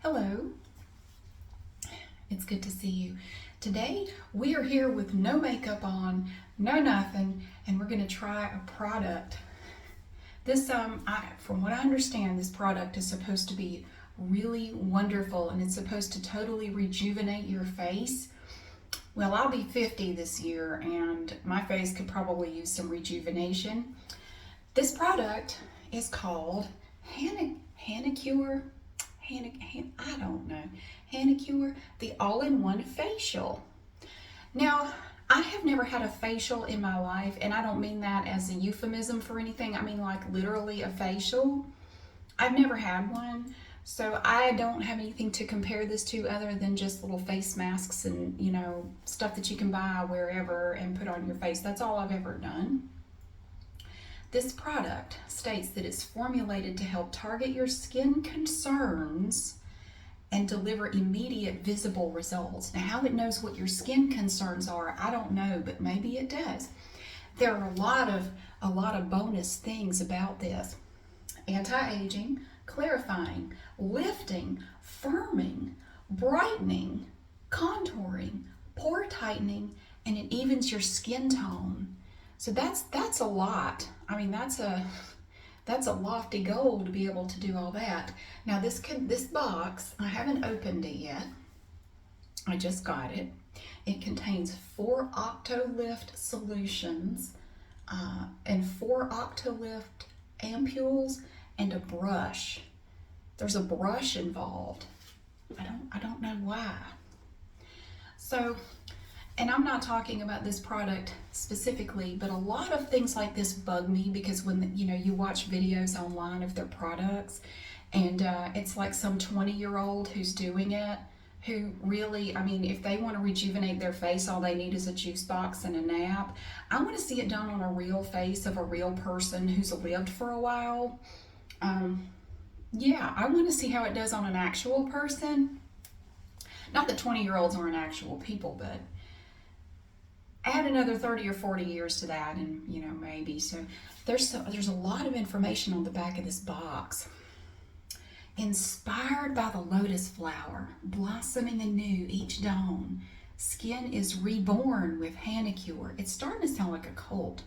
Hello, it's good to see you. Today we are here with no makeup on, no nothing, and we're going to try a product. This, from what I understand, this product is supposed to be really wonderful and it's supposed to totally rejuvenate your face. Well, I'll be 50 this year and my face could probably use some rejuvenation. This product is called Hanacure. I don't know. Hanacure, the all-in-one facial. Now, I have never had a facial in my life, and I don't mean that as a euphemism for anything. I mean like literally a facial. I've never had one, so I don't have anything to compare this to other than just little face masks and, you know, stuff that you can buy wherever and put on your face. That's all I've ever done. This product states that it's formulated to help target your skin concerns and deliver immediate visible results. Now, how it knows what your skin concerns are, I don't know, but maybe it does. There are a lot of bonus things about this. Anti-aging, clarifying, lifting, firming, brightening, contouring, pore tightening, and it evens your skin tone. So that's a lot. I mean, that's a lofty goal to be able to do all that. Now this box, I haven't opened it yet. I just got it. It contains 4 Octolift solutions and 4 Octolift ampules and a brush. There's a brush involved. I don't know why. So, and I'm not talking about this product specifically, but a lot of things like this bug me because when you watch videos online of their products and it's like some 20-year-old who's doing it, who really, I mean, if they want to rejuvenate their face, all they need is a juice box and a nap. I want to see it done on a real face of a real person who's lived for a while. Yeah, I want to see how it does on an actual person. Not that 20-year-olds aren't actual people, but add another 30 or 40 years to that and maybe. So there's a lot of information on the back of this box. Inspired by the lotus flower, blossoming anew each dawn, skin is reborn with Hanacure. It's starting to sound like a cult.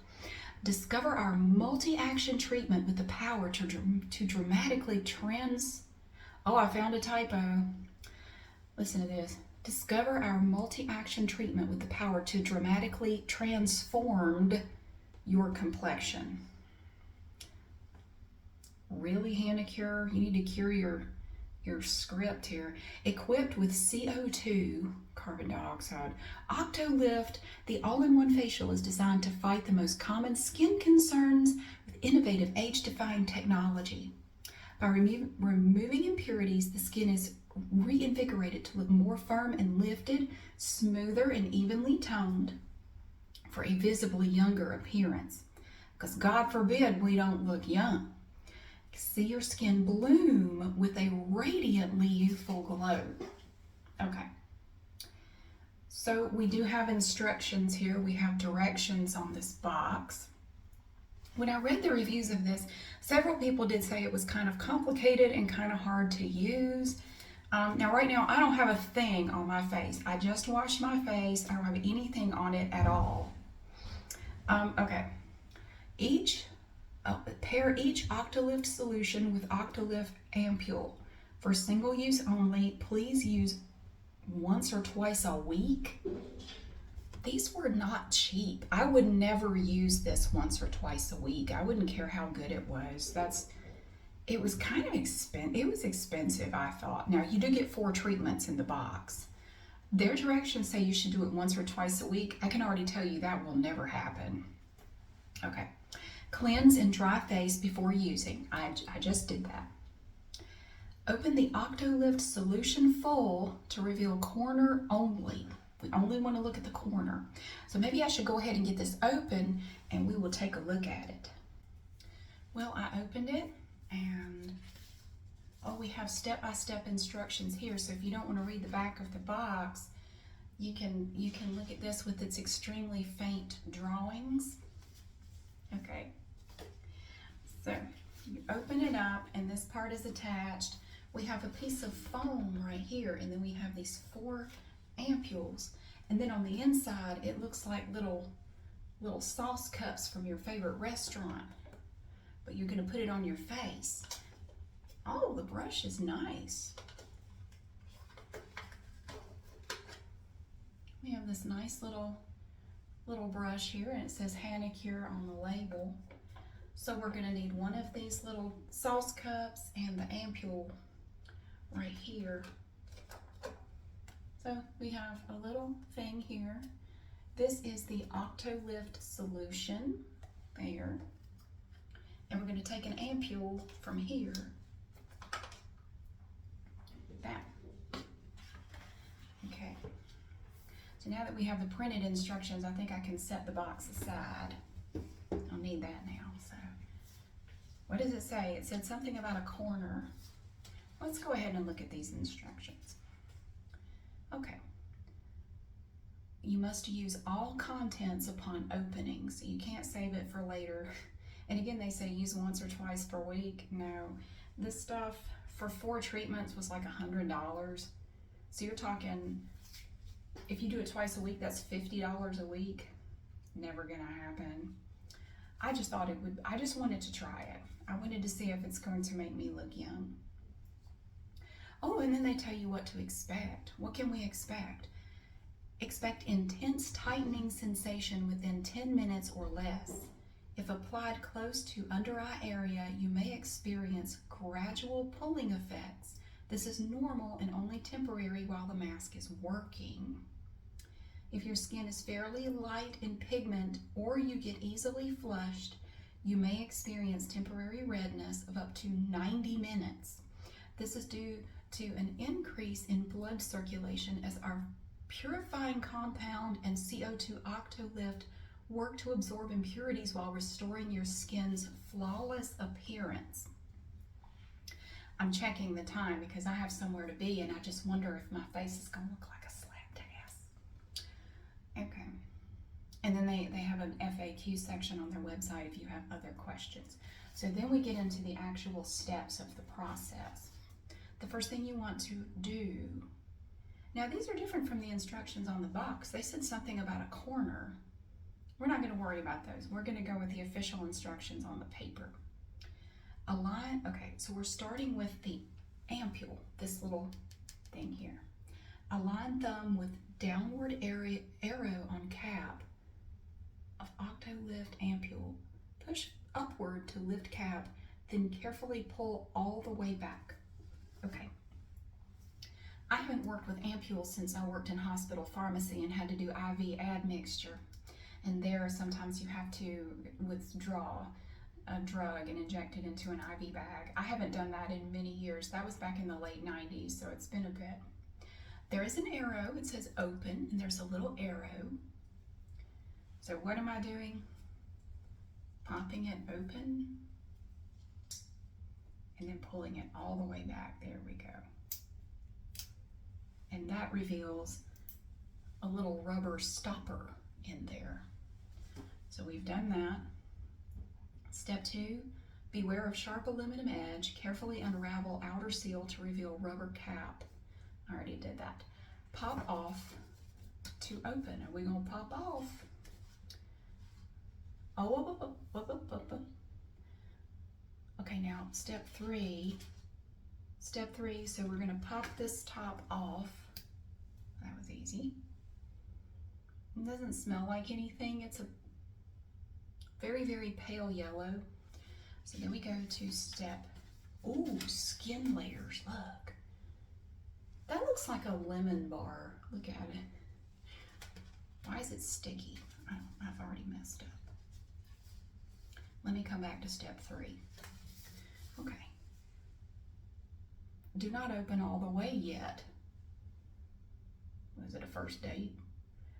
Discover our multi-action treatment with the power to dramatically Oh, I found a typo. Listen to this. Discover our multi-action treatment with the power to dramatically transform your complexion. Really, Hanacure? You need to cure your script here. Equipped with CO2, carbon dioxide, Octolift, the all-in-one facial is designed to fight the most common skin concerns with innovative age-defying technology. By removing impurities, the skin is reinvigorated to look more firm and lifted, smoother and evenly toned for a visibly younger appearance. Because God forbid we don't look young. See your skin bloom with a radiantly youthful glow. Okay. So we do have instructions here. We have directions on this box. When I read the reviews of this, several people did say it was kind of complicated and kind of hard to use. Now right now I don't have a thing on my face. I just washed my face. I don't have anything on it at all. Okay. Pair each Octolift solution with Octolift ampule. For single use only, please use once or twice a week. These were not cheap. I would never use this once or twice a week. I wouldn't care how good it was. It was kind of expensive. It was expensive, I thought. Now, you do get 4 treatments in the box. Their directions say you should do it once or twice a week. I can already tell you that will never happen. Okay. Cleanse and dry face before using. I just did that. Open the Octolift solution full to reveal corner only. We only want to look at the corner. So maybe I should go ahead and get this open and we will take a look at it. Well, I opened it and we have step-by-step instructions here. So if you don't want to read the back of the box, you can look at this with its extremely faint drawings. Okay. So you open it up and this part is attached we have a piece of foam right here, and then we have these 4 ampules, and then on the inside it looks like little sauce cups from your favorite restaurant, but you're going to put it on your face. Oh, the brush is nice. We have this nice little brush here, and it says Hanacure on the label. So we're going to need one of these little sauce cups and the ampule right here. So we have a little thing here. This is the Octolift solution there. And we're going to take an ampule from here. That. Okay. So now that we have the printed instructions, I think I can set the box aside. I'll need that now. So, what does it say? It said something about a corner. Let's go ahead and look at these instructions. Okay. You must use all contents upon opening, so you can't save it for later. And again, they say use once or twice per week. No, this stuff for 4 treatments was like $100. So you're talking, if you do it twice a week, that's $50 a week. Never gonna happen. I just thought it would, I just wanted to try it. I wanted to see if it's going to make me look young. Oh, and then they tell you what to expect. What can we expect? Expect intense tightening sensation within 10 minutes or less. If applied close to under eye area, you may experience gradual pulling effects. This is normal and only temporary while the mask is working. If your skin is fairly light in pigment or you get easily flushed, you may experience temporary redness of up to 90 minutes. This is due to an increase in blood circulation as our purifying compound and CO2 Octolift work to absorb impurities while restoring your skin's flawless appearance. I'm checking the time because I have somewhere to be, and I just wonder if my face is going to look like a slapped ass. Okay. And then they have an FAQ section on their website if you have other questions. So then we get into the actual steps of the process. The first thing you want to do, now these are different from the instructions on the box. They said something about a corner. We're not going to worry about those. We're going to go with the official instructions on the paper. Align, okay, so we're starting with the ampule, this little thing here. Align thumb with downward arrow on cap of Octolift ampule. Push upward to lift cap, then carefully pull all the way back. Okay. I haven't worked with ampules since I worked in hospital pharmacy and had to do IV admixture. And there, sometimes you have to withdraw a drug and inject it into an IV bag. I haven't done that in many years. That was back in the late 90s, so it's been a bit. There is an arrow. It says open, and there's a little arrow. So what am I doing? Popping it open, and then pulling it all the way back. There we go. And that reveals a little rubber stopper in there. So we've done that. Step 2, beware of sharp aluminum edge. Carefully unravel outer seal to reveal rubber cap. I already did that. Pop off to open. Are we gonna pop off? Oh, okay, now step 3. Step 3, so we're gonna pop this top off. That was easy. It doesn't smell like anything. It's a very, very pale yellow. So then we go to step, ooh, skin layers, look. That looks like a lemon bar. Look at it. Why is it sticky? I've already messed up. Let me come back to step 3. Okay. Do not open all the way yet. Was it a first date?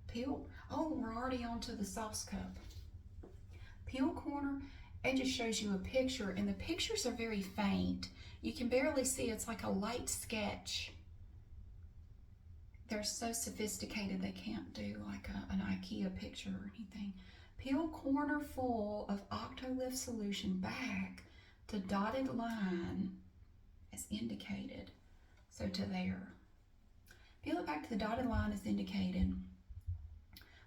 Peel, oh, we're already on to the sauce cup. Peel corner, it just shows you a picture, and the pictures are very faint. You can barely see, it's like a light sketch. They're so sophisticated they can't do like an IKEA picture or anything. Peel corner full of Octolift solution back to dotted line as indicated. So to there. Peel it back to the dotted line as indicated.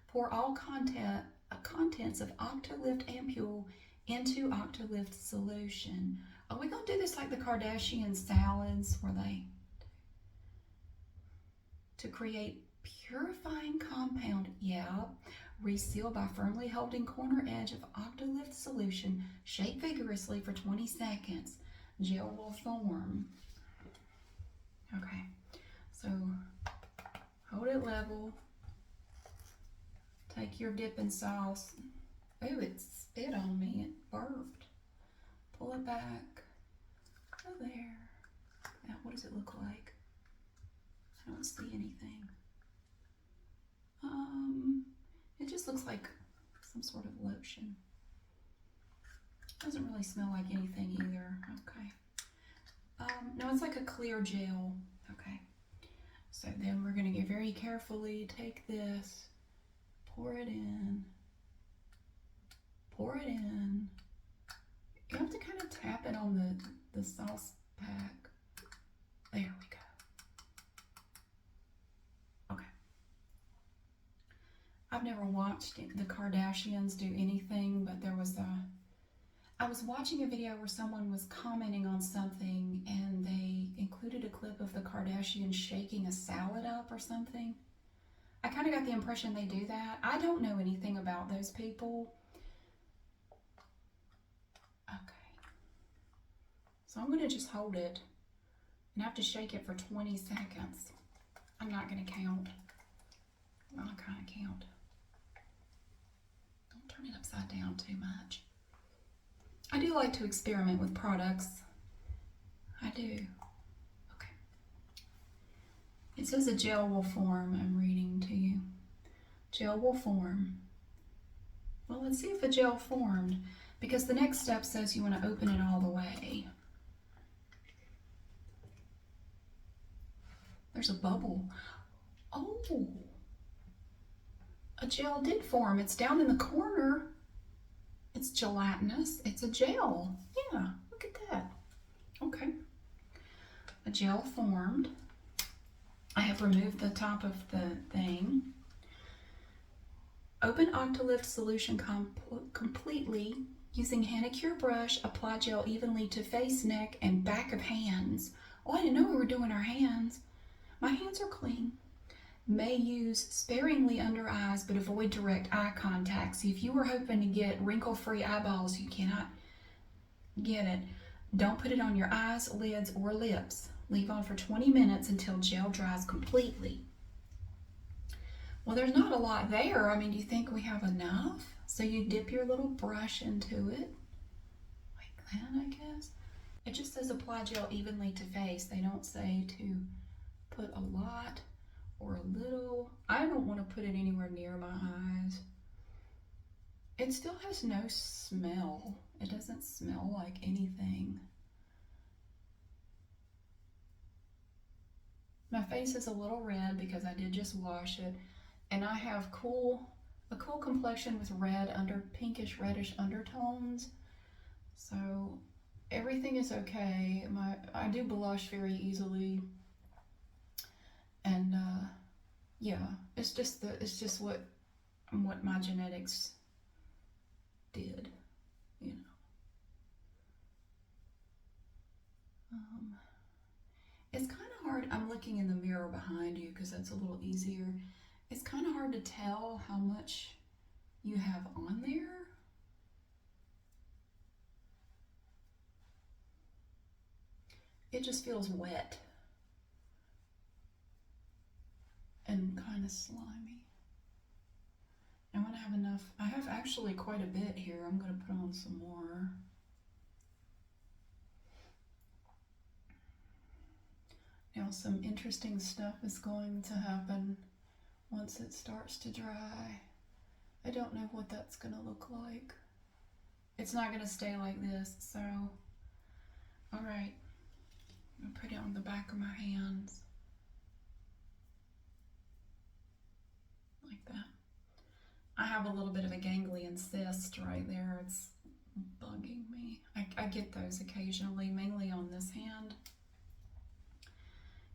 Pour all contents of Octalift ampule into Octalift solution. Are we going to do this like the Kardashian salads where they, to create purifying compound? Yeah. Reseal by firmly holding corner edge of Octalift solution. Shake vigorously for 20 seconds. Gel will form. Okay, so hold it level. Take your dipping sauce. Ooh, it spit on me. It burped. Pull it back. Go there. Now, what does it look like? I don't see anything. It just looks like some sort of lotion. Doesn't really smell like anything either. Okay. No, it's like a clear gel. Okay. So then we're going to very carefully take this, pour it in. Pour it in. You have to kind of tap it on the sauce pack. There we go. Okay. I've never watched the Kardashians do anything, but I was watching a video where someone was commenting on something and they included a clip of the Kardashians shaking a salad up or something. I kind of got the impression they do that. I don't know anything about those people. Okay. So I'm going to just hold it and have to shake it for 20 seconds. I'm not going to count. Well, I kind of count. Don't turn it upside down too much. I do like to experiment with products. I do. Okay. It says a gel will form. I'm reading to you. Gel will form. Well, let's see if a gel formed, because the next step says you want to open it all the way. There's a bubble. Oh, a gel did form. It's down in the corner. It's gelatinous. It's a gel. Yeah, look at that. Okay. A gel formed. I have removed the top of the thing. Open Octalift solution completely. Using Hanacure brush, apply gel evenly to face, neck, and back of hands. Oh, I didn't know we were doing our hands. My hands are clean. May use sparingly under eyes, but avoid direct eye contact. See, if you were hoping to get wrinkle-free eyeballs, you cannot get it. Don't put it on your eyes, lids, or lips. Leave on for 20 minutes until gel dries completely. Well, there's not a lot there. I mean, do you think we have enough? So you dip your little brush into it, like that, I guess. It just says apply gel evenly to face. They don't say to put a lot or a little. I don't want to put it anywhere near my eyes. It still has no smell. It doesn't smell like anything. My face is a little red because I did just wash it, and I have a cool complexion with pinkish reddish undertones. So everything is okay. I do blush very easily. And yeah, it's just what my genetics did, you know. It's kind of hard. I'm looking in the mirror behind you because that's a little easier. It's kind of hard to tell how much you have on there. It just feels wet and kind of slimy. I want to have enough. I have actually quite a bit here. I'm going to put on some more. Now some interesting stuff is going to happen once it starts to dry. I don't know what that's going to look like. It's not going to stay like this, so all right. I'm going to put it on the back of my hands. Like that. I have a little bit of a ganglion cyst right there. It's bugging me. I get those occasionally, mainly on this hand.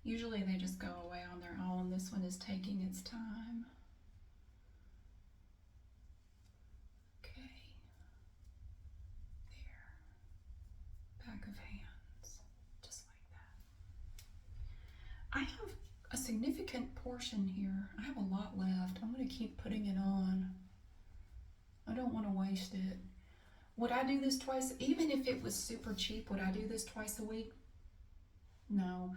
Usually they just go away on their own. This one is taking its time. Okay. There. Back of hands. Just like that. I have a significant portion here. I have a lot left. I'm going to keep putting it on. I don't want to waste it. Would I do this twice? Even if it was super cheap, would I do this twice a week? No.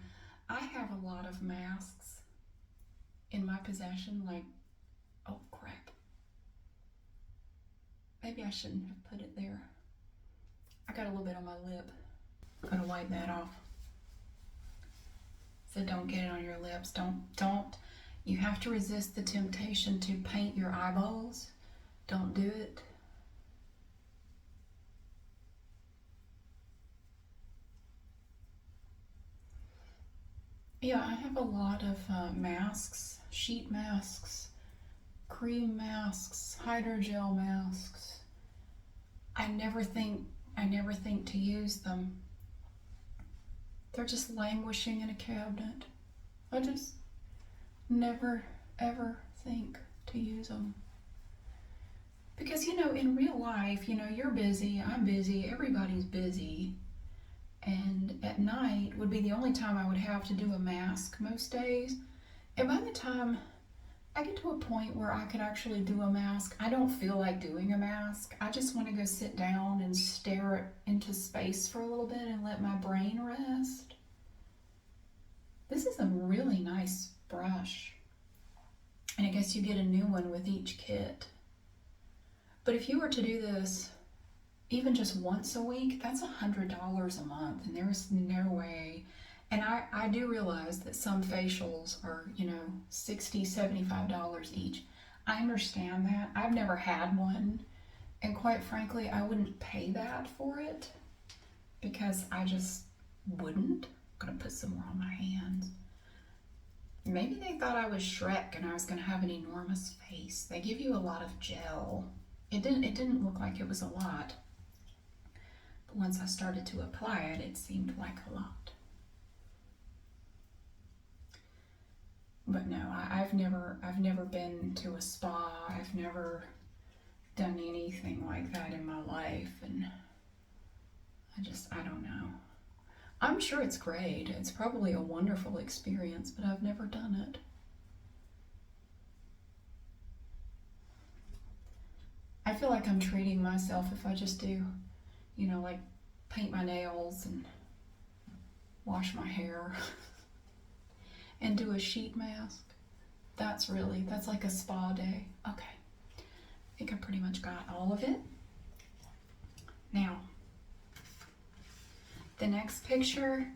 I have a lot of masks in my possession, like, oh crap. Maybe I shouldn't have put it there. I got a little bit on my lip. I'm gonna wipe that off. So don't get it on your lips. Don't. You have to resist the temptation to paint your eyeballs. Don't do it. Yeah, I have a lot of masks, sheet masks, cream masks, hydrogel masks. I never think to use them. They're just languishing in a cabinet. I just never ever think to use them. Because, you know, in real life, you know, you're busy, I'm busy, everybody's busy. And at night would be the only time I would have to do a mask most days. And by the time I get to a point where I could actually do a mask, I don't feel like doing a mask. I just want to go sit down and stare into space for a little bit and let my brain rest. This is a really nice brush. And I guess you get a new one with each kit. But if you were to do this even just once a week, that's $100 a month, and there's no way. And I do realize that some facials are, you know, $60, $75 each. I understand that. I've never had one, and quite frankly, I wouldn't pay that for it because I just wouldn't. I'm gonna put some more on my hands. Maybe they thought I was Shrek and I was gonna have an enormous face. They give you a lot of gel. It didn't look like it was a lot. But once I started to apply it, it seemed like a lot. But no, I've never been to a spa. I've never done anything like that in my life, and I don't know. I'm sure it's great. It's probably a wonderful experience, but I've never done it. I feel like I'm treating myself if I just do, you know, like paint my nails and wash my hair and do a sheet mask. That's like a spa day. Okay, I think I pretty much got all of it. Now, the next picture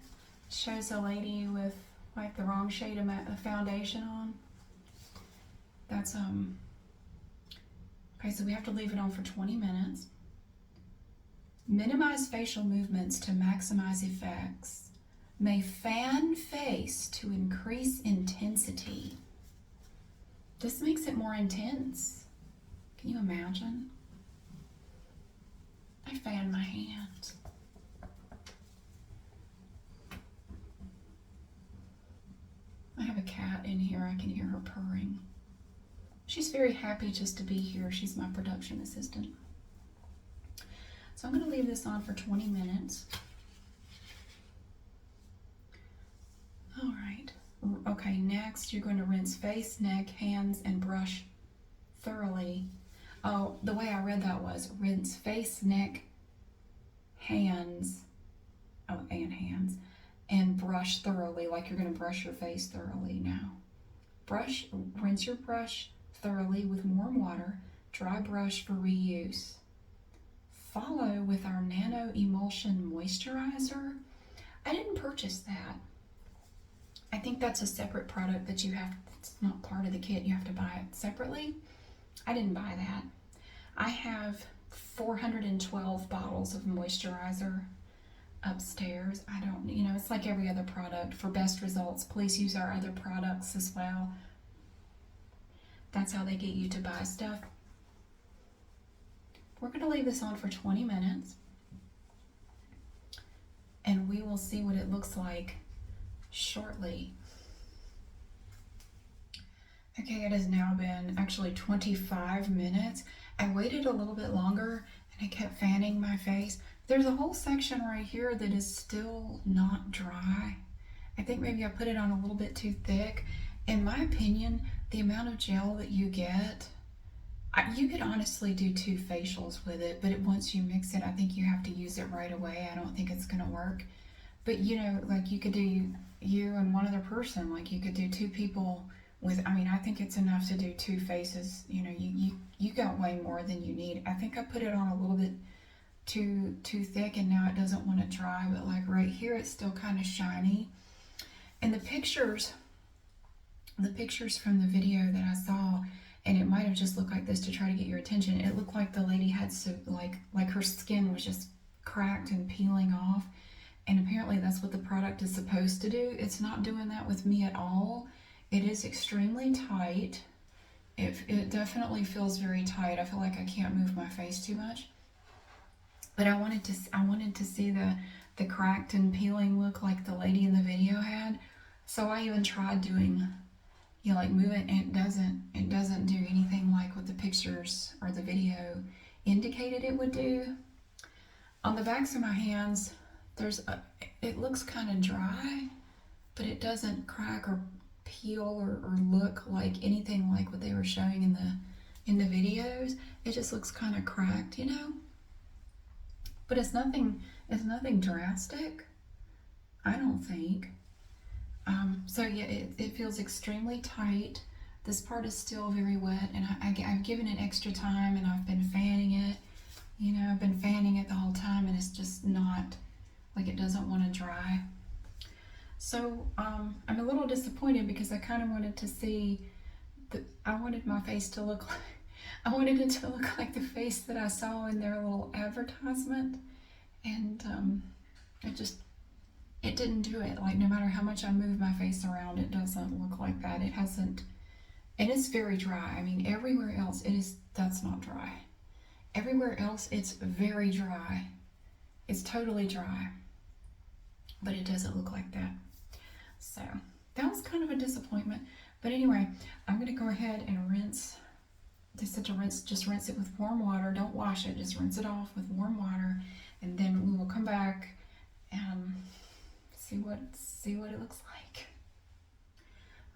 shows a lady with like the wrong shade of foundation on. That's okay, so we have to leave it on for 20 minutes. Minimize facial movements to maximize effects. May fan face to increase intensity. This makes it more intense. Can you imagine? I fan my hands. I have a cat in here. I can hear her purring. She's very happy just to be here. She's my production assistant. So I'm going to leave this on for 20 minutes. All right. Okay, next you're going to rinse face, neck, hands, and brush thoroughly. Oh, the way I read that was rinse face, neck, hands, and hands, and brush thoroughly, like you're going to brush your face thoroughly now. Rinse your brush thoroughly with warm water, dry brush for reuse. Follow with our Nano Emulsion Moisturizer. I didn't purchase that. I think that's a separate product that it's not part of the kit. You have to buy it separately. I didn't buy that. I have 412 bottles of moisturizer upstairs. It's like every other product. For best results, please use our other products as well. That's how they get you to buy stuff. We're going to leave this on for 20 minutes and we will see what it looks like shortly. Okay, it has now been actually 25 minutes. I waited a little bit longer and I kept fanning my face. There's a whole section right here that is still not dry. I think maybe I put it on a little bit too thick. In my opinion, the amount of gel that you get, you could honestly do 2 facials with it, but once you mix it, I think you have to use it right away. I don't think it's gonna work. But you know, like you could do you and one other person, like you could do 2 people with, I mean, I think it's enough to do 2 faces. You know, you got way more than you need. I think I put it on a little bit too thick and now it doesn't want to dry, but like right here it's still kind of shiny. And the pictures from the video that I saw, and it might have just looked like this to try to get your attention, it looked like the lady had so like her skin was just cracked and peeling off, and apparently that's what the product is supposed to do. It's not doing that with me at all. It is extremely tight. It definitely feels very tight. I feel like I can't move my face too much. But I wanted to see the cracked and peeling look like the lady in the video had. So I even tried doing, you know, like moving, and it doesn't do anything like what the pictures or the video indicated it would do. On the backs of my hands, it looks kind of dry, but it doesn't crack or peel or look like anything like what they were showing in the videos. It just looks kind of cracked, you know. But it's nothing drastic, I don't think. So yeah, it feels extremely tight. This part is still very wet, and I've given it extra time, and I've been fanning it. You know, I've been fanning it the whole time, and it's just not, like, it doesn't want to dry. So I'm a little disappointed because I kind of wanted to see, I wanted my face to look like, I wanted it to look like the face that I saw in their little advertisement, and it didn't do it. Like, no matter how much I move my face around, it doesn't look like that. It hasn't, and it's very dry. I mean, everywhere else that's not dry. Everywhere else it's very dry. It's totally dry, but it doesn't look like that. So that was kind of a disappointment. But anyway, I'm gonna go ahead and rinse. They said to rinse, just rinse it with warm water. Don't wash it, just rinse it off with warm water, and then we will come back and see what it looks like.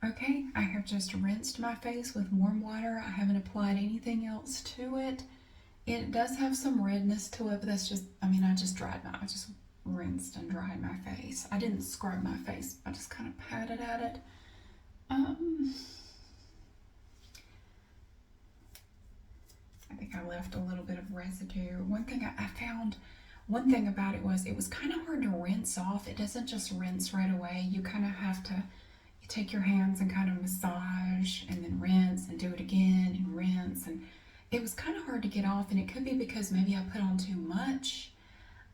Okay, I have just rinsed my face with warm water. I haven't applied anything else to it. It does have some redness to it, but that's just, I mean, I just rinsed and dried my face. I didn't scrub my face. I just kind of patted at it. I think I left a little bit of residue. One thing I found, one thing about it was kind of hard to rinse off. It doesn't just rinse right away. You kind of have to, you take your hands and kind of massage and then rinse and do it again and rinse, and it was kind of hard to get off, and it could be because maybe I put on too much.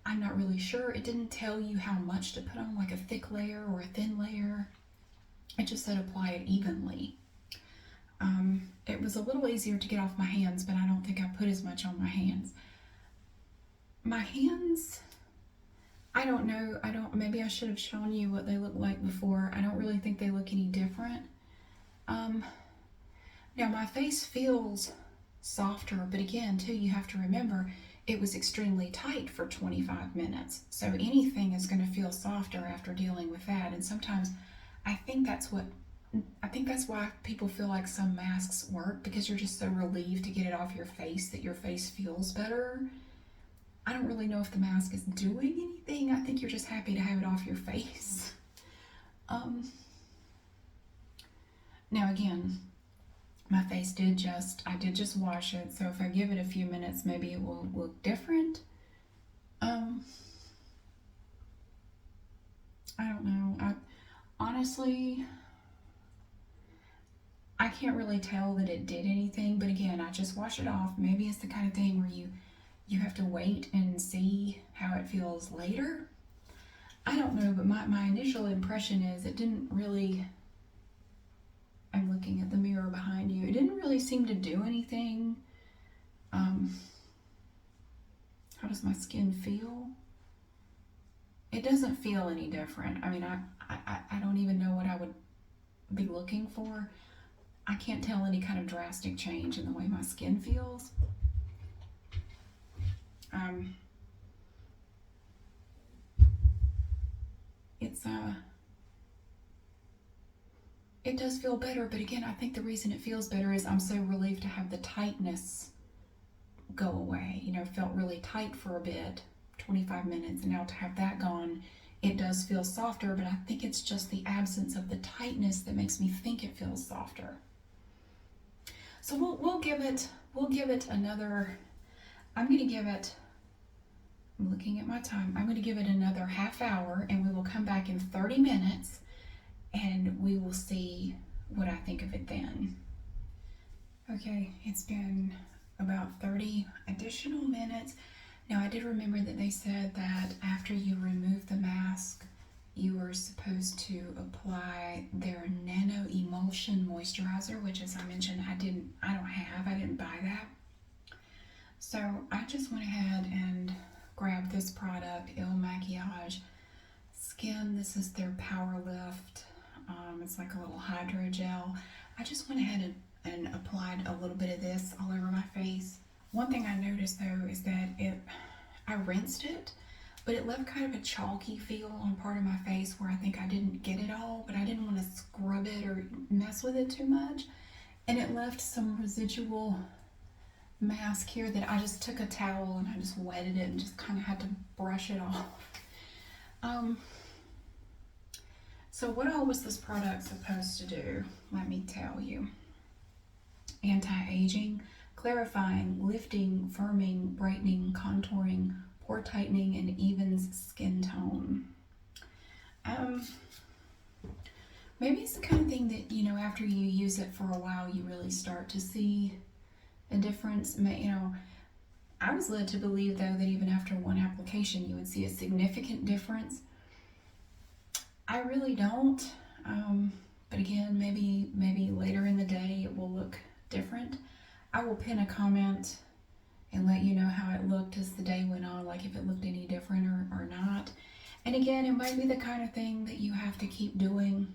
I'm not really sure. It didn't tell you how much to put on, like a thick layer or a thin layer. It just said apply it evenly. It was a little easier to get off my hands, but I don't think I put as much on my hands. My hands, I don't know, maybe I should have shown you what they look like before. I don't really think they look any different. Now my face feels softer, but again, too, you have to remember it was extremely tight for 25 minutes. So anything is going to feel softer after dealing with that. And sometimes I think that's why people feel like some masks work, because you're just so relieved to get it off your face that your face feels better. I don't really know if the mask is doing anything. I think you're just happy to have it off your face. Now again, my face I did just wash it, so if I give it a few minutes, maybe it will look different. I don't know. Honestly, I can't really tell that it did anything, but again, I just wash it off. Maybe it's the kind of thing where you have to wait and see how it feels later. I don't know, but my initial impression is it didn't really, I'm looking at the mirror behind you, it didn't really seem to do anything. How does my skin feel? It doesn't feel any different. I mean, I don't even know what I would be looking for. I can't tell any kind of drastic change in the way my skin feels. It does feel better, but again, I think the reason it feels better is I'm so relieved to have the tightness go away. You know, it felt really tight for a bit, 25 minutes, and now to have that gone, it does feel softer, but I think it's just the absence of the tightness that makes me think it feels softer. So we'll give it another, I'm looking at my time, I'm gonna give it another half hour, and we will come back in 30 minutes and we will see what I think of it then. Okay, it's been about 30 additional minutes. Now I did remember that they said that after you remove the mask, you were supposed to apply their nano emulsion moisturizer, which, as I mentioned, I didn't buy that. So I just went ahead and grabbed this product, Il Makiage Skin. This is their Power Lift. It's like a little hydrogel. I just went ahead and applied a little bit of this all over my face. One thing I noticed though is that I rinsed it, but it left kind of a chalky feel on part of my face where I think I didn't get it all, but I didn't want to scrub it or mess with it too much. And it left some residual mask here that I just took a towel and I just wetted it and just kind of had to brush it off. So what all was this product supposed to do? Let me tell you. Anti-aging, clarifying, lifting, firming, brightening, contouring, pore tightening, and evens skin tone. Maybe it's the kind of thing that, you know, after you use it for a while, you really start to see a difference. You know, I was led to believe though that even after one application, you would see a significant difference. I really don't, but again, maybe later in the day it will look different. I will pin a comment and let you know how it looked as the day went on, like if it looked any different or not. And again, it might be the kind of thing that you have to keep doing.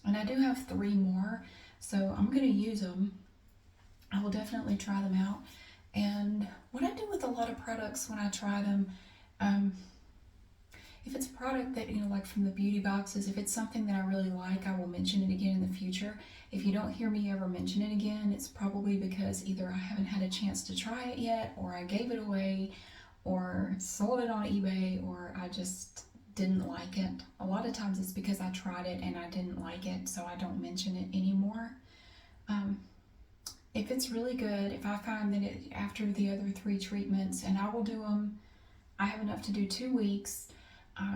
And I do have 3 more, so I'm going to use them. I will definitely try them out. And what I do with a lot of products when I try them, if it's a product that, you know, like from the beauty boxes, if it's something that I really like, I will mention it again in the future. If you don't hear me ever mention it again, it's probably because either I haven't had a chance to try it yet, or I gave it away, or sold it on eBay, or I just didn't like it. A lot of times it's because I tried it and I didn't like it, so I don't mention it anymore. If it's really good, if I find that after the other 3 treatments, and I will do them, I have enough to do 2 weeks.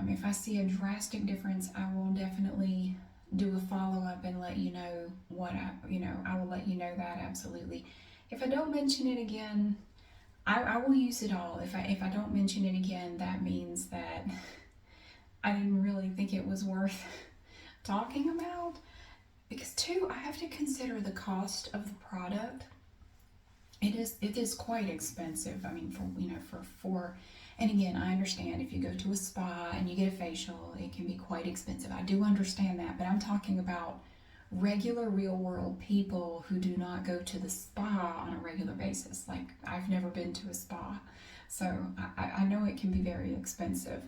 If I see a drastic difference, I will definitely do a follow-up and let you know I will let you know that, absolutely. If I don't mention it again, I will use it all. If I don't mention it again, that means that I didn't really think it was worth talking about. Because too, I have to consider the cost of the product. It is quite expensive. I mean, for and again, I understand if you go to a spa and you get a facial, it can be quite expensive. I do understand that, but I'm talking about regular real world people who do not go to the spa on a regular basis. Like, I've never been to a spa, so I know it can be very expensive.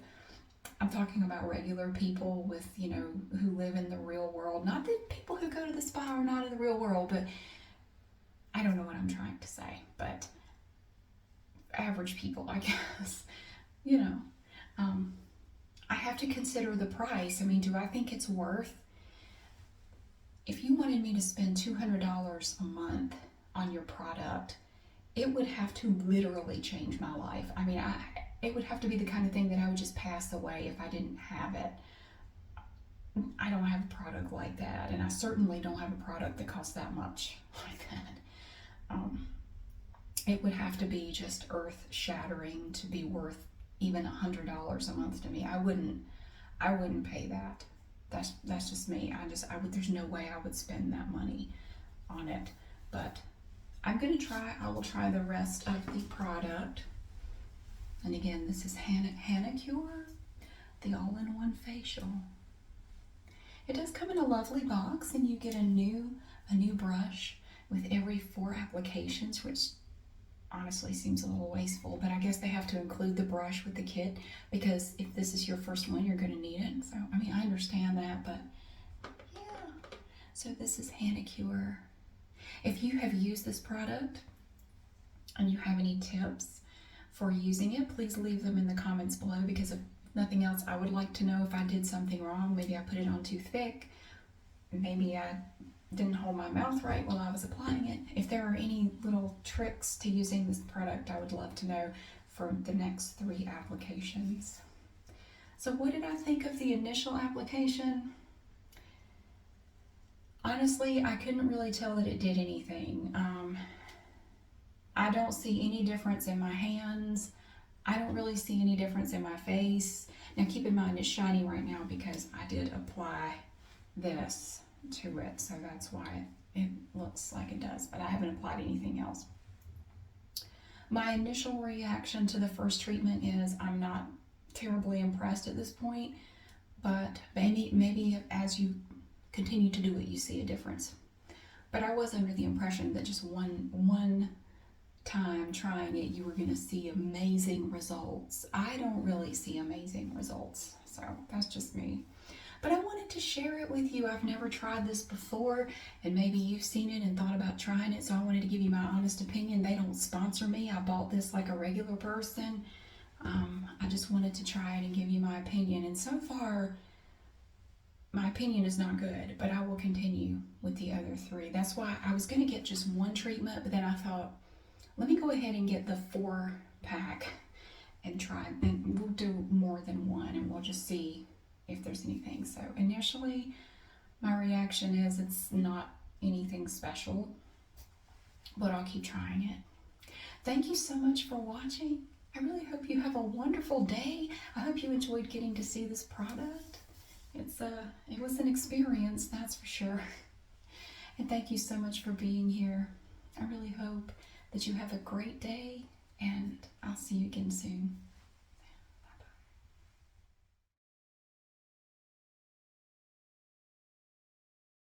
I'm talking about regular people with, you know, who live in the real world. Not that people who go to the spa are not in the real world, but I don't know what I'm trying to say, but average people, I guess, you know, I have to consider the price. I mean, do I think it's worth, if you wanted me to spend $200 a month on your product, it would have to literally change my life. I mean, it would have to be the kind of thing that I would just pass away if I didn't have it. I don't have a product like that, and I certainly don't have a product that costs that much like that. It would have to be just earth-shattering to be worth even $100 a month to me. I wouldn't pay that. That's just me. There's no way I would spend that money on it. But I will try the rest of the product. And again, this is Hanacure, the all-in-one facial. It does come in a lovely box, and you get a new brush with every 4 applications, which honestly seems a little wasteful, but I guess they have to include the brush with the kit because if this is your first one, you're going to need it. So, I mean, I understand that, but yeah. So this is Hanacure. If you have used this product and you have any tips for using it, please leave them in the comments below, because if nothing else, I would like to know if I did something wrong. Maybe I put it on too thick. Maybe I didn't hold my mouth right while I was applying it. If there are any little tricks to using this product, I would love to know for the next 3 applications. So what did I think of the initial application? Honestly, I couldn't really tell that it did anything. I don't see any difference in my hands. I don't really see any difference in my face. Now keep in mind it's shiny right now because I did apply this to it, so that's why it looks like it does, but I haven't applied anything else. My initial reaction to the first treatment is I'm not terribly impressed at this point, but maybe as you continue to do it, you see a difference. But I was under the impression that just one time trying it, you were going to see amazing results. I don't really see amazing results, so that's just me. But I wanted to share it with you. I've never tried this before, and maybe you've seen it and thought about trying it, so I wanted to give you my honest opinion. They don't sponsor me. I bought this like a regular person. I just wanted to try it and give you my opinion, and so far, my opinion is not good, but I will continue with the other 3. That's why I was going to get just 1 treatment, but then I thought, let me go ahead and get the 4-pack and try, and we'll do more than 1, and we'll just see if there's anything. So initially, my reaction is it's not anything special, but I'll keep trying it. Thank you so much for watching. I really hope you have a wonderful day. I hope you enjoyed getting to see this product. It was an experience, that's for sure. And thank you so much for being here. I really hope that you have a great day, and I'll see you again soon.